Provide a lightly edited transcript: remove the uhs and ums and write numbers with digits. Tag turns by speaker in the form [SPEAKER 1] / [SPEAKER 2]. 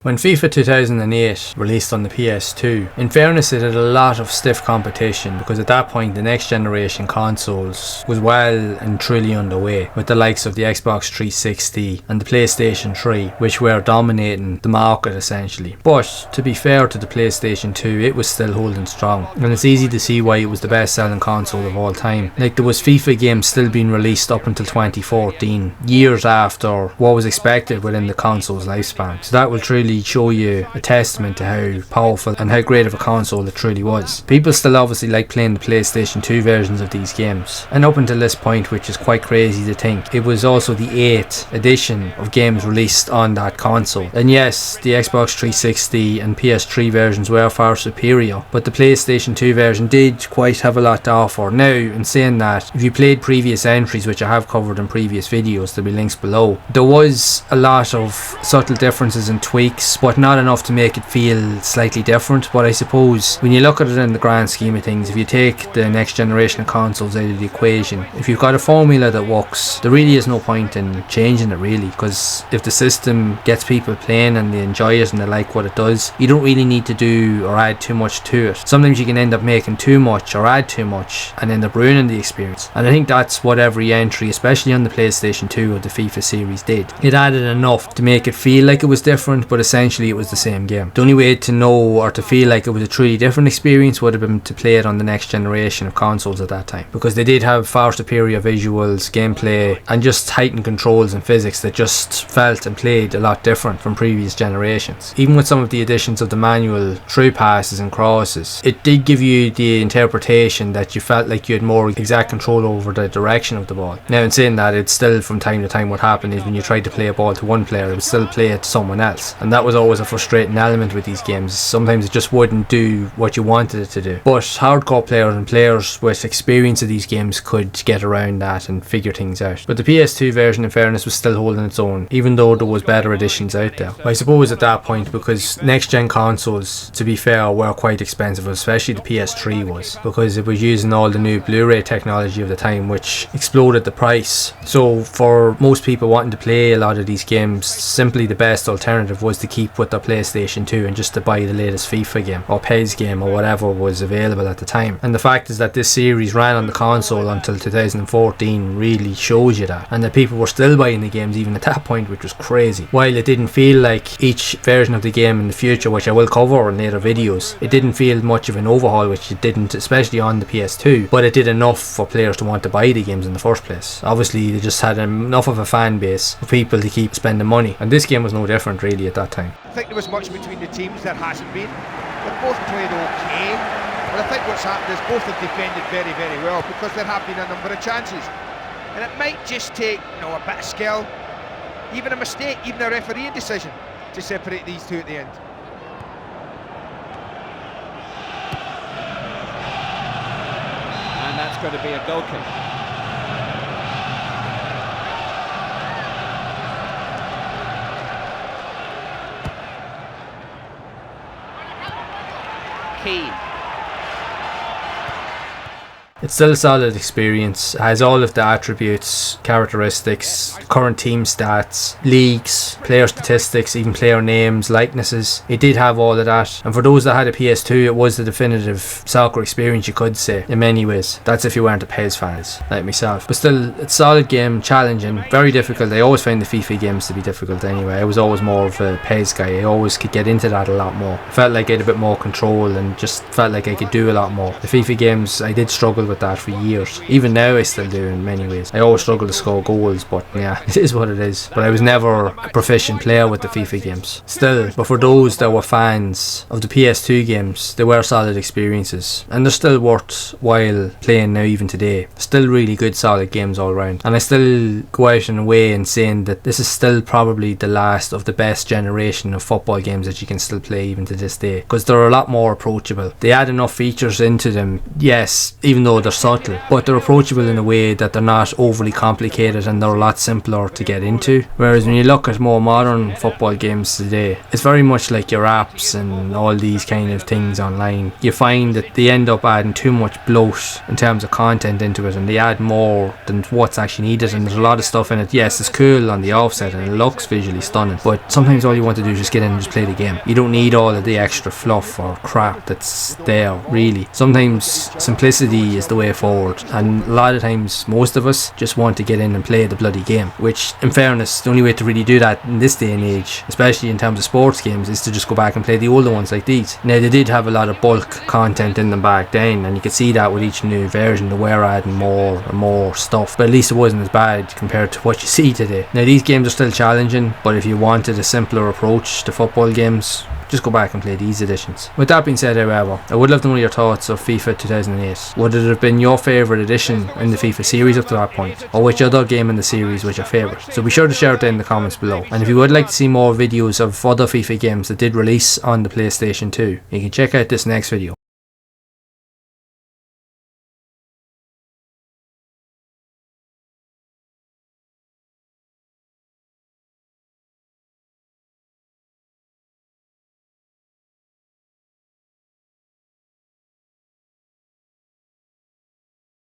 [SPEAKER 1] When FIFA 2008 released on the PS2, in fairness it had a lot of stiff competition because at that point the next generation consoles was well and truly underway, with the likes of the Xbox 360 and the PlayStation 3, which were dominating the market essentially. But to be fair to the PlayStation 2, it was still holding strong, and it's easy to see why it was the best selling console of all time. Like, there was FIFA games still being released up until 2014, years after what was expected within the console's lifespan. So that will truly show you a testament to how powerful and how great of a console it truly was. People still obviously like playing the PlayStation 2 versions of these games, and up until this point, which is quite crazy to think, it was also the 8th edition of games released on that console. And yes, the Xbox 360 and PS3 versions were far superior, but the PlayStation 2 version did quite have a lot to offer. Now, in saying that, if you played previous entries, which I have covered in previous videos, there'll be links below, there was a lot of subtle differences and tweaks, but not enough to make it feel slightly different. But I suppose when you look at it in the grand scheme of things, if you take the next generation of consoles out of the equation, if you've got a formula that works, there really is no point in changing it really, because if the system gets people playing and they enjoy it and they like what it does, you don't really need to do or add too much to it. Sometimes you can end up making too much or add too much and end up ruining the experience, and I think that's what every entry, especially on the PlayStation 2 of the FIFA series, did. It added enough to make it feel like it was different, but essentially it was the same game. The only way to know or to feel like it was a truly different experience would have been to play it on the next generation of consoles at that time, because they did have far superior visuals, gameplay, and just heightened controls and physics that just felt and played a lot different from previous generations. Even with some of the additions of the manual through passes and crosses, it did give you the interpretation that you felt like you had more exact control over the direction of the ball. Now, in saying that, it's still from time to time what happened is when you tried to play a ball to one player, it would still play it to someone else, and that was always a frustrating element with these games. Sometimes it just wouldn't do what you wanted it to do, but hardcore players and players with experience of these games could get around that and figure things out. But the PS2 version, in fairness, was still holding its own, even though there was better editions out there. I suppose at that point, because next gen consoles, to be fair, were quite expensive, especially the PS3 was, because it was using all the new Blu-ray technology of the time, which exploded the price. So for most people wanting to play a lot of these games, simply the best alternative was to keep with their PlayStation 2 and just to buy the latest FIFA game or PES game or whatever was available at the time. And the fact is that this series ran on the console until 2014 really shows you that, and that people were still buying the games even at that point, which was crazy. While it didn't feel like each version of the game in the future, which I will cover in later videos, it didn't feel much of an overhaul, which it didn't, especially on the PS2, but it did enough for players to want to buy the games in the first place. Obviously they just had enough of a fan base for people to keep spending money, and this game was no different really at that time.
[SPEAKER 2] I think there was much between the teams, there hasn't been. They've both played okay, but I think what's happened is both have defended very, very well, because there have been a number of chances. And it might just take, a bit of skill, even a mistake, even a refereeing decision, to separate these two at the end.
[SPEAKER 3] And that's going to be a goal kick. Key.
[SPEAKER 1] It's still a solid experience. It has all of the attributes, characteristics, current team stats, leagues, player statistics, even player names, likenesses. It did have all of that, and for those that had a PS2, it was the definitive soccer experience, you could say, in many ways. That's if you weren't a PES fans like myself. But still, it's a solid game, challenging, very difficult. I always find the FIFA games to be difficult anyway. I was always more of a PES guy. I always could get into that a lot more. I felt like I had a bit more control and just felt like I could do a lot more. The FIFA games, I did struggle with that for years. Even now I still do in many ways. I always struggle to score goals, but yeah, it is what it is. But I was never a proficient player with the FIFA games. Still, but for those that were fans of the PS2 games, they were solid experiences, and they're still worthwhile playing now even today. Still really good solid games all around, and I still go out and away and saying that this is still probably the last of the best generation of football games that you can still play even to this day, because they're a lot more approachable. They add enough features into them, yes, even though they're subtle, but they're approachable in a way that they're not overly complicated and they're a lot simpler to get into. Whereas when you look at more modern football games today, it's very much like your apps and all these kind of things online. You find that they end up adding too much bloat in terms of content into it, and they add more than what's actually needed, and there's a lot of stuff in it. Yes, it's cool on the offset and it looks visually stunning, but sometimes all you want to do is just get in and just play the game. You don't need all of the extra fluff or crap that's there, really. Sometimes simplicity is the way forward, and a lot of times most of us just want to get in and play the bloody game, which in fairness the only way to really do that in this day and age, especially in terms of sports games, is to just go back and play the older ones like these. Now they did have a lot of bulk content in them back then, and you could see that with each new version they were adding more and more stuff, but at least it wasn't as bad compared to what you see today. Now these games are still challenging, but if you wanted a simpler approach to football games, just go back and play these editions. With that being said, however, I would love to know your thoughts of FIFA 2008. Would it have been your favourite edition in the FIFA series up to that point, or which other game in the series was your favourite? So be sure to share it in the comments below. And if you would like to see more videos of other FIFA games that did release on the PlayStation 2, you can check out this next video.